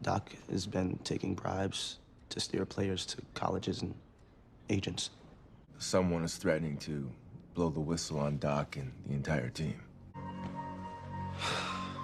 Doc has been taking bribes to steer players to colleges and agents. Someone is threatening to blow the whistle on Doc and the entire team.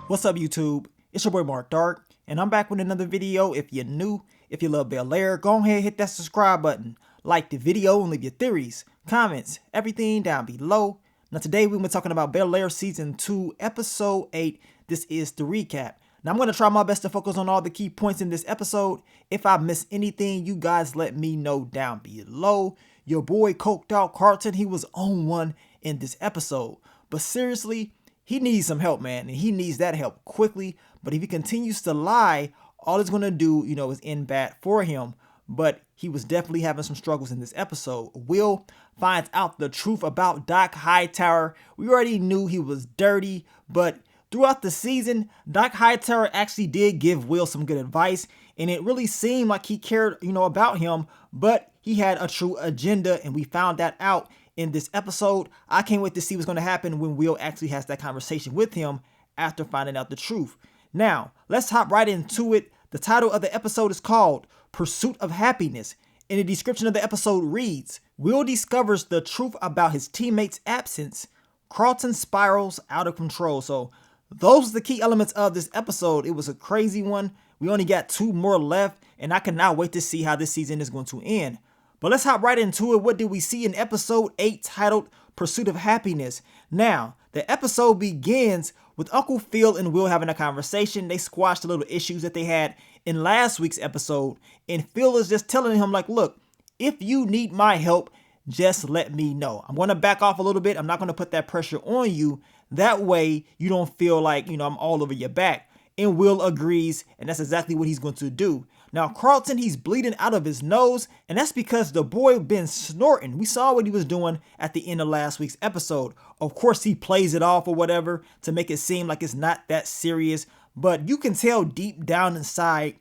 What's up, YouTube? It's your boy Mark Dark, and I'm back with another video. If you're new, if you love Bel-Air, go ahead and hit that subscribe button. Like the video and leave your theories, comments, everything down below. Now today we've been talking about Bel-Air Season 2, Episode 8. This is the recap. Now I'm going to try my best to focus on all the key points in this episode. If I miss anything, you guys let me know down below. Your boy coked out Carlton, he was on one in this episode. But seriously, he needs some help, man, and he needs that help quickly. But if he continues to lie, all it's going to do, is end bad for him. But he was definitely having some struggles in this episode. Will finds out the truth about Doc Hightower. We already knew he was dirty, but throughout the season, Doc Hightower actually did give Will some good advice, and it really seemed like he cared, about him, but he had a true agenda, and we found that out in this episode. I can't wait to see what's going to happen when Will actually has that conversation with him after finding out the truth. Now, let's hop right into it. The title of the episode is called Pursuit of Happiness. And the description of the episode reads, Will discovers the truth about his teammate's absence. Carlton spirals out of control. So those are the key elements of this episode. It was a crazy one. We only got 2 more left, and I cannot wait to see how this season is going to end. But let's hop right into it. What did we see in episode 8 titled Pursuit of Happiness? Now, the episode begins with Uncle Phil and Will having a conversation. They squashed the little issues that they had in last week's episode. And Phil is just telling him, like, look, if you need my help, just let me know. I'm going to back off a little bit. I'm not going to put that pressure on you. That way you don't feel like, I'm all over your back. And Will agrees, and that's exactly what he's going to do. Now, Carlton, he's bleeding out of his nose, and that's because the boy been snorting. We saw what he was doing at the end of last week's episode. Of course, he plays it off or whatever to make it seem like it's not that serious, but you can tell deep down inside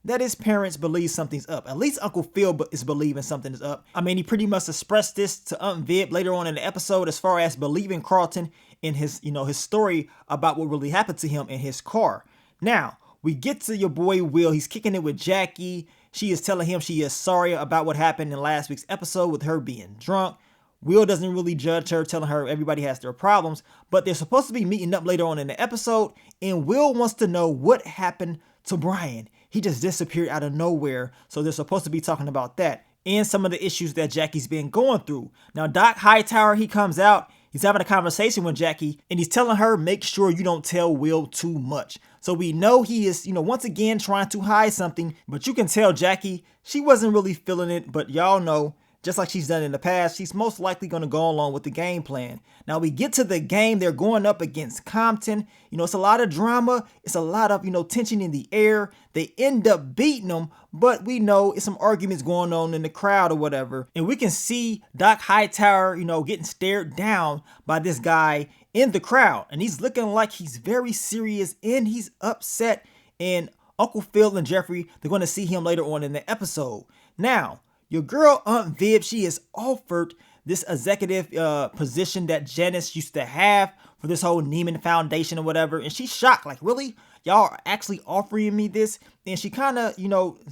that his parents believe something's up. At least Uncle Phil is believing something is up. I mean, he pretty much expressed this to Aunt Viv later on in the episode as far as believing Carlton in his, his story about what really happened to him in his car. Now, we get to your boy Will. He's kicking it with Jackie. She is telling him she is sorry about what happened in last week's episode with her being drunk. Will doesn't really judge her, telling her everybody has their problems, but they're supposed to be meeting up later on in the episode, and Will wants to know what happened to Brian. He just disappeared out of nowhere, so they're supposed to be talking about that and some of the issues that Jackie's been going through. Now, Doc Hightower, he comes out. He's having a conversation with Jackie, and he's telling her, make sure you don't tell Will too much. So we know he is, once again trying to hide something, but you can tell Jackie, she wasn't really feeling it, but y'all know, just like she's done in the past, she's most likely going to go along with the game plan. Now we get to the game. They're going up against Compton. It's a lot of drama. It's a lot of, tension in the air. They end up beating them, but we know it's some arguments going on in the crowd or whatever. And we can see Doc Hightower, getting stared down by this guy in the crowd. And he's looking like he's very serious and he's upset. And Uncle Phil and Jeffrey, they're going to see him later on in the episode. Now, your girl Aunt Viv, she is offered this executive position that Janice used to have for this whole Neiman Foundation or whatever. And she's shocked, like, really? Y'all are actually offering me this? And she kind of,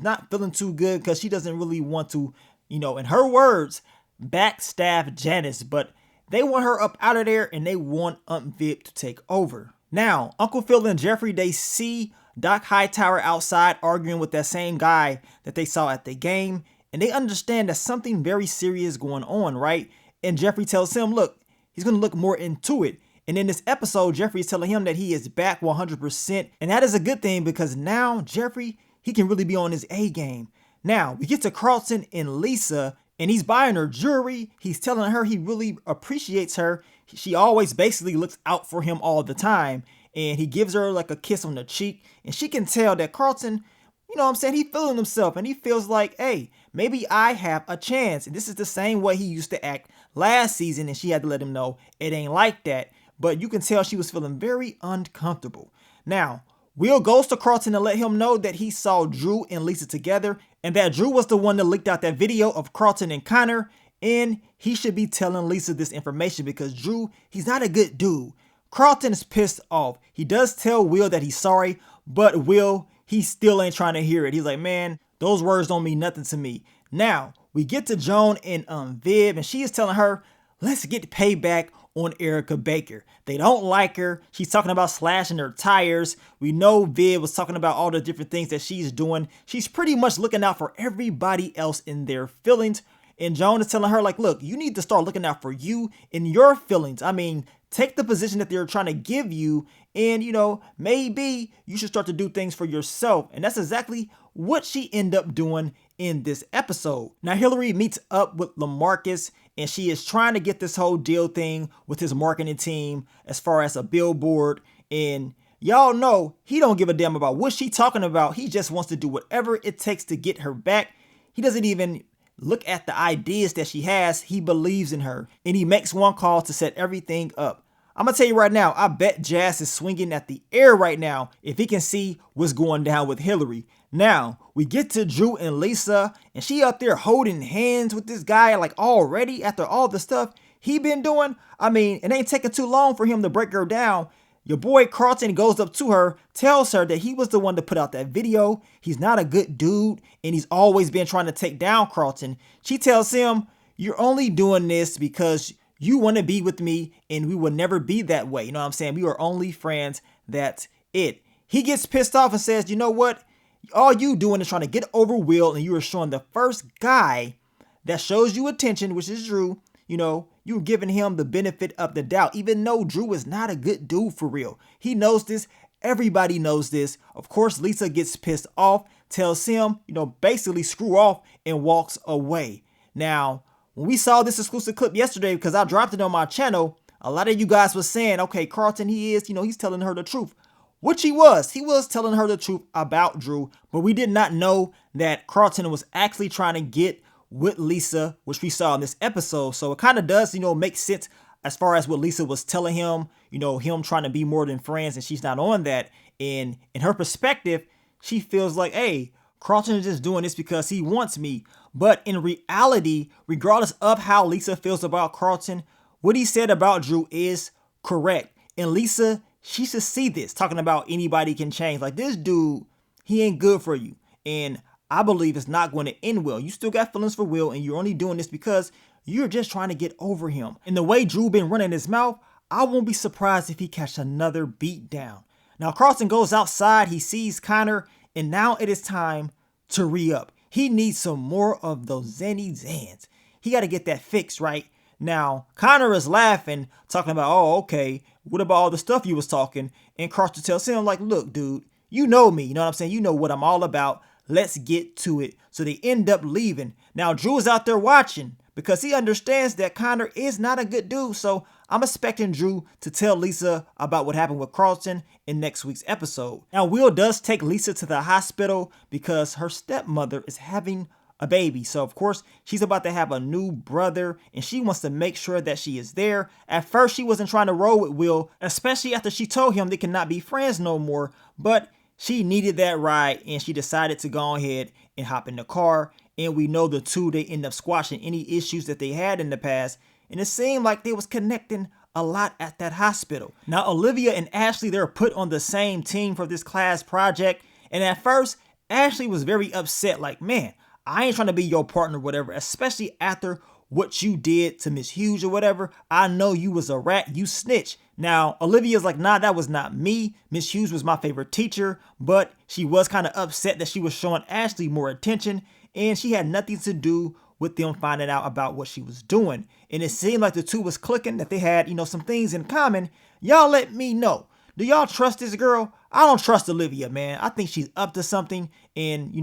not feeling too good because she doesn't really want to, in her words, backstab Janice. But they want her up out of there and they want Aunt Viv to take over. Now, Uncle Phil and Jeffrey, they see Doc Hightower outside arguing with that same guy that they saw at the game. And they understand that something very serious going on, right? And Jeffrey tells him, look, he's going to look more into it. And in this episode, Jeffrey is telling him that he is back 100%. And that is a good thing because now Jeffrey, he can really be on his A game. Now, we get to Carlton and Lisa, and he's buying her jewelry. He's telling her he really appreciates her. She always basically looks out for him all the time. And he gives her like a kiss on the cheek. And she can tell that Carlton, he's feeling himself and he feels like, hey, maybe I have a chance. And this is the same way he used to act last season, and she had to let him know it ain't like that. But you can tell she was feeling very uncomfortable. Now, Will goes to Carlton to let him know that he saw Drew and Lisa together, and that Drew was the one that leaked out that video of Carlton and Connor, and he should be telling Lisa this information because Drew, he's not a good dude. Carlton is pissed off. He does tell Will that he's sorry, but Will, he still ain't trying to hear it. He's like, man, those words don't mean nothing to me. Now, we get to Joan and Viv, and she is telling her, let's get payback on Erica Baker. They don't like her. She's talking about slashing her tires. We know Viv was talking about all the different things that she's doing. She's pretty much looking out for everybody else in their feelings. And Joan is telling her, like, look, you need to start looking out for you and your feelings. I mean, take the position that they're trying to give you, and, you know, maybe you should start to do things for yourself. And that's exactly what she ended up doing in this episode. Now, Hillary meets up with Lamarcus, and she is trying to get this whole deal thing with his marketing team as far as a billboard. And y'all know he don't give a damn about what she talking about. He just wants to do whatever it takes to get her back. He doesn't even look at the ideas that she has. He believes in her, and he makes one call to set everything up. I'm gonna tell you right now, I bet Jazz is swinging at the air right now if he can see what's going down with Hillary. Now, we get to Drew and Lisa, and she up there holding hands with this guy like already after all the stuff he been doing. I mean, it ain't taking too long for him to break her down. Your boy Carlton goes up to her, tells her that he was the one to put out that video. He's not a good dude, and he's always been trying to take down Carlton. She tells him, you're only doing this because you want to be with me, and we will never be that way. You know what I'm saying? We are only friends. That's it. He gets pissed off and says, you know what? All you doing is trying to get over Will, and you are showing the first guy that shows you attention, which is Drew. You know, you're giving him the benefit of the doubt, even though Drew is not a good dude for real. He knows this. Everybody knows this. Of course, Lisa gets pissed off, tells him, you know, basically screw off, and walks away. Now, when we saw this exclusive clip yesterday, because I dropped it on my channel, a lot of you guys were saying, okay, Carlton, he's telling her the truth. Which he was telling her the truth about Drew, but we did not know that Carlton was actually trying to get with Lisa, which we saw in this episode. So it kind of does, make sense as far as what Lisa was telling him, him trying to be more than friends, and she's not on that. And in her perspective, she feels like, hey, Carlton is just doing this because he wants me. But in reality, regardless of how Lisa feels about Carlton, what he said about Drew is correct. And Lisa, she should see this, talking about anybody can change. Like, this dude, he ain't good for you. And I believe it's not going to end well. You still got feelings for Will, and you're only doing this because you're just trying to get over him. And the way Drew been running his mouth, I won't be surprised if he catch another beat down. Now, Carlton goes outside, he sees Connor, and now it is time to re-up. He needs some more of those Zenny Zans. He got to get that fixed, right? Now, Connor is laughing, talking about, oh, okay, what about all the stuff you was talking? And Carlton tells him, like, look, dude, you know me, you know what I'm saying? You know what I'm all about. Let's get to it. So they end up leaving. Now, Drew is out there watching because he understands that Connor is not a good dude. So I'm expecting Drew to tell Lisa about what happened with Carlton in next week's episode. Now, Will does take Lisa to the hospital because her stepmother is having a baby. So, of course, she's about to have a new brother, and she wants to make sure that she is there. At first, she wasn't trying to roll with Will, especially after she told him they cannot be friends no more. But she needed that ride, and she decided to go ahead and hop in the car. And we know the two, they end up squashing any issues that they had in the past. And it seemed like they was connecting a lot at that hospital. Now, Olivia and Ashley, they're put on the same team for this class project. And at first, Ashley was very upset, like, man, I ain't trying to be your partner or whatever, especially after what you did to Miss Hughes or whatever. I know you was a rat, you snitch. Now, Olivia's like, nah, that was not me. Miss Hughes was my favorite teacher, but she was kind of upset that she was showing Ashley more attention, and she had nothing to do with them finding out about what she was doing. And it seemed like the two was clicking, that they had, some things in common. Y'all let me know. Do y'all trust this girl? I don't trust Olivia, man. I think she's up to something, and,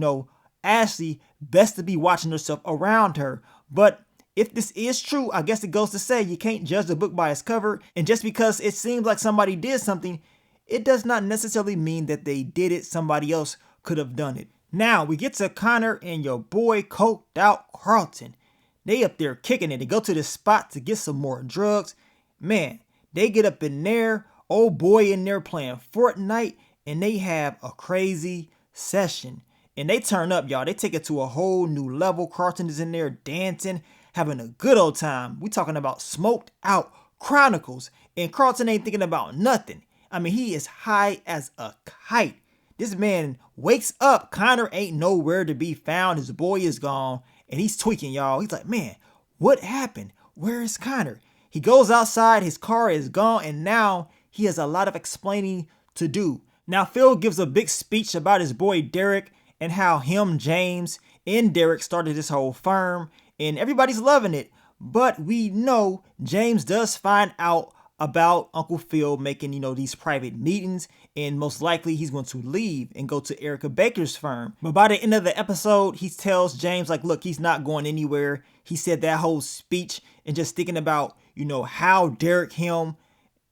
Ashley, best to be watching herself around her. But if this is true, I guess it goes to say you can't judge the book by its cover. And just because it seems like somebody did something, it does not necessarily mean that they did it. Somebody else could have done it. Now, we get to Connor and your boy coked out Carlton. They up there kicking it. They go to this spot to get some more drugs. Man, they get up in there. Old boy in there playing Fortnite. And they have a crazy session. And they turn up, y'all. They take it to a whole new level. Carlton is in there dancing, having a good old time. We talking about smoked out Chronicles. And Carlton ain't thinking about nothing. I mean, he is high as a kite. This man wakes up. Connor ain't nowhere to be found. His boy is gone. And he's tweaking, y'all. He's like, man, what happened? Where is Connor? He goes outside. His car is gone. And now he has a lot of explaining to do. Now, Phil gives a big speech about his boy Derek and how him, James, and Derek started this whole firm. And everybody's loving it. But we know James does find out about Uncle Phil making, these private meetings, and most likely he's going to leave and go to Erica Baker's firm. But by the end of the episode, he tells James, like, look, he's not going anywhere. He said that whole speech and just thinking about, how Derek, him,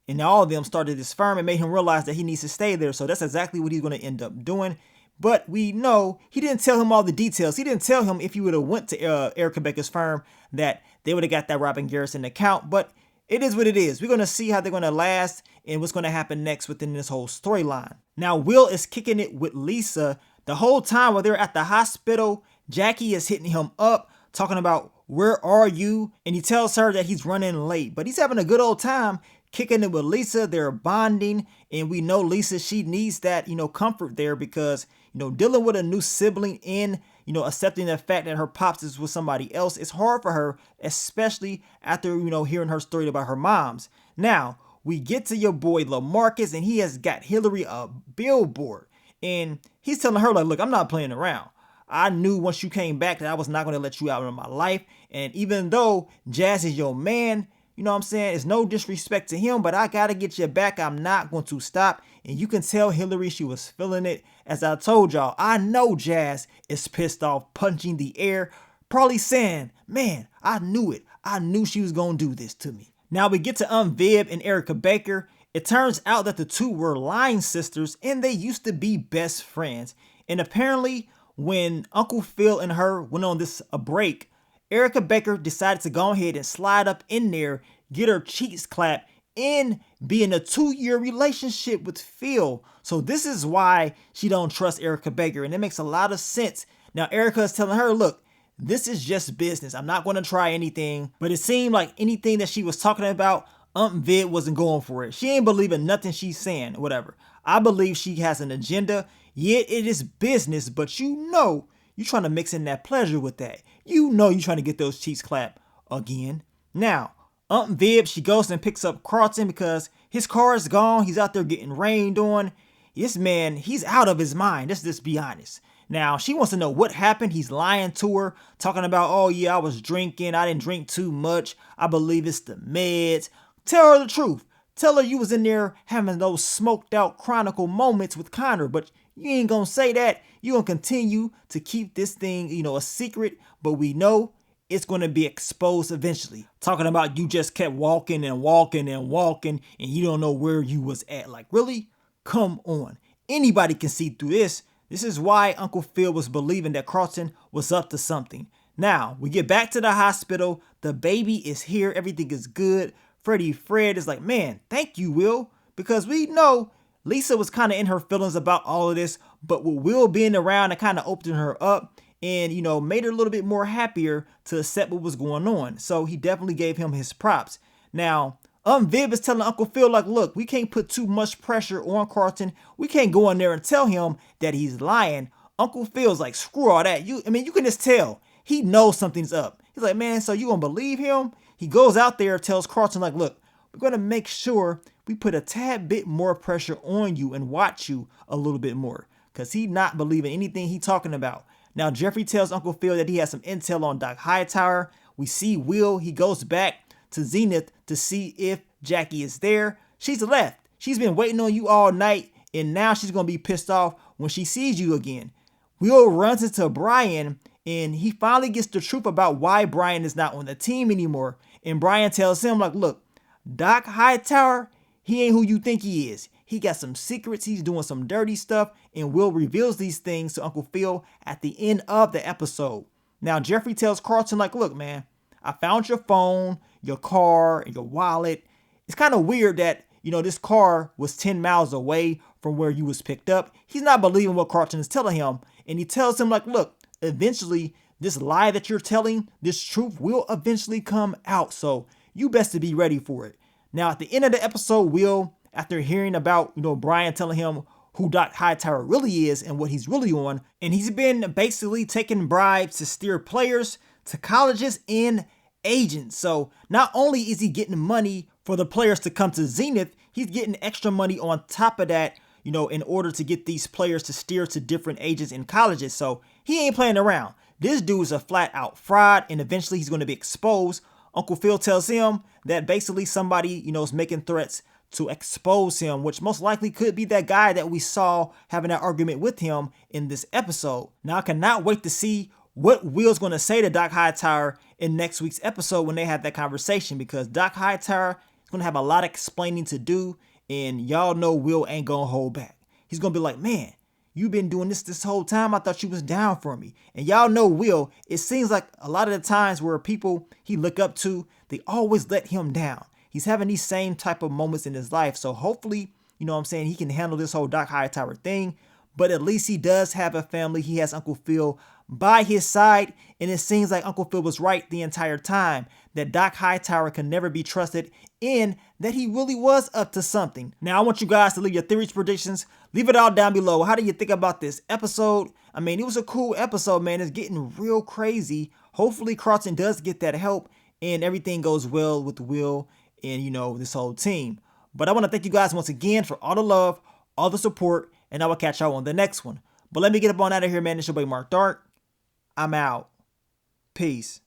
and all of them started this firm and made him realize that he needs to stay there. So that's exactly what he's going to end up doing. But we know he didn't tell him all the details. He didn't tell him if he would have went to Erica Baker's firm that they would have got that Robin Garrison account. But it is what it is. We're going to see how they're going to last and what's going to happen next within this whole storyline. Now, Will is kicking it with Lisa. The whole time while they're at the hospital, Jackie is hitting him up, talking about, where are you? And he tells her that he's running late. But he's having a good old time kicking it with Lisa. They're bonding. And we know Lisa, she needs that, comfort there because, dealing with a new sibling and, accepting the fact that her pops is with somebody else, it's hard for her, especially after, hearing her story about her mom's. Now, we get to your boy Lamarcus, and he has got Hillary a billboard. And he's telling her, like, look, I'm not playing around. I knew once you came back that I was not going to let you out of my life. And even though Jazz is your man, you know what I'm saying? It's no disrespect to him, but I got to get you back. I'm not going to stop. And you can tell Hillary, she was feeling it. As I told y'all, I know Jazz is pissed off, punching the air, probably saying, man, I knew it. I knew she was going to do this to me. Now we get to Viv and Erica Baker. It turns out that the two were line sisters and they used to be best friends. And apparently when Uncle Phil and her went on a break, Erica Baker decided to go ahead and slide up in there, get her cheeks clapped, and be in a 2-year relationship with Phil. So this is why she don't trust Erica Baker, and it makes a lot of sense. Now Erica is telling her, look, this is just business. I'm not going to try anything. But it seemed like anything that she was talking about, Viv wasn't going for it. She ain't believing nothing she's saying, whatever. I believe she has an agenda. Yeah, it is business, but you're trying to mix in that pleasure with that. You're trying to get those cheeks clapped again. Now, Viv, she goes and picks up Carlton because his car is gone. He's out there getting rained on. This man, he's out of his mind. Let's just be honest. Now, she wants to know what happened. He's lying to her, talking about, oh yeah, I was drinking. I didn't drink too much. I believe it's the meds. Tell her the truth. Tell her you was in there having those smoked out chronicle moments with Connor, but you ain't gonna say that. You're gonna continue to keep this thing, a secret, but we know it's gonna be exposed eventually. Talking about you just kept walking and walking and walking and you don't know where you was at. Like, really? Come on. Anybody can see through this. This is why Uncle Phil was believing that Carlton was up to something. Now, we get back to the hospital. The baby is here. Everything is good. Fred is like, man, thank you, Will. Because we know Lisa was kind of in her feelings about all of this. But with Will being around, it kind of opened her up and, made her a little bit more happier to accept what was going on. So he definitely gave him his props. Now, Viv is telling Uncle Phil, like, look, we can't put too much pressure on Carlton. We can't go in there and tell him that he's lying. Uncle Phil's like, screw all that. You can just tell. He knows something's up. He's like, man, so you gonna believe him? He goes out there, tells Carlton, like, look, we're gonna make sure we put a tad bit more pressure on you and watch you a little bit more. Because he not believing anything he talking about. Now, Jeffrey tells Uncle Phil that he has some intel on Doc Hightower. We see Will. He goes back to Zenith to see if Jackie is there. She's left. She's been waiting on you all night, and now she's going to be pissed off when she sees you again. Will runs into Brian, and he finally gets the truth about why Brian is not on the team anymore. And Brian tells him, like, look, Doc Hightower, he ain't who you think he is. He got some secrets. He's doing some dirty stuff, and Will reveals these things to Uncle Phil at the end of the episode. Now, Jeffrey tells Carlton, like, look, man, I found your phone, your car, and your wallet. It's kind of weird that, this car was 10 miles away from where you was picked up. He's not believing what Carlton is telling him. And he tells him, like, look, eventually this lie that you're telling, this truth will eventually come out. So you best to be ready for it. Now, at the end of the episode, Will, after hearing about, Brian telling him who Doc Hightower really is and what he's really on. And he's been basically taking bribes to steer players to colleges and agents. So not only is he getting money for the players to come to Zenith, he's getting extra money on top of that, you know, in order to get these players to steer to different agents in colleges. So he ain't playing around. This dude's a flat out fraud, and eventually he's going to be exposed. Uncle Phil tells him that basically somebody, you know, is making threats to expose him, which most likely could be that guy that we saw having that argument with him in this episode. Now I cannot wait to see what Will's going to say to Doc Hightower in next week's episode when they have that conversation, because Doc Hightower is going to have a lot of explaining to do, and y'all know Will ain't going to hold back. He's going to be like, man, you've been doing this whole time. I thought you was down for me. And y'all know Will, it seems like a lot of the times where people he look up to, they always let him down. He's having these same type of moments in his life. So hopefully, you know what I'm saying, he can handle this whole Doc Hightower thing. But at least he does have a family. He has Uncle Phil by his side. And it seems like Uncle Phil was right the entire time, that Doc Hightower can never be trusted and that he really was up to something. Now, I want you guys to leave your theories, predictions. Leave it all down below. How do you think about this episode? I mean, it was a cool episode, man. It's getting real crazy. Hopefully, Carlton does get that help and everything goes well with Will and, you know, this whole team. But I want to thank you guys once again for all the love, all the support, and I will catch y'all on the next one. But let me get up on out of here, man. It's your boy Mark Dark. I'm out. Peace.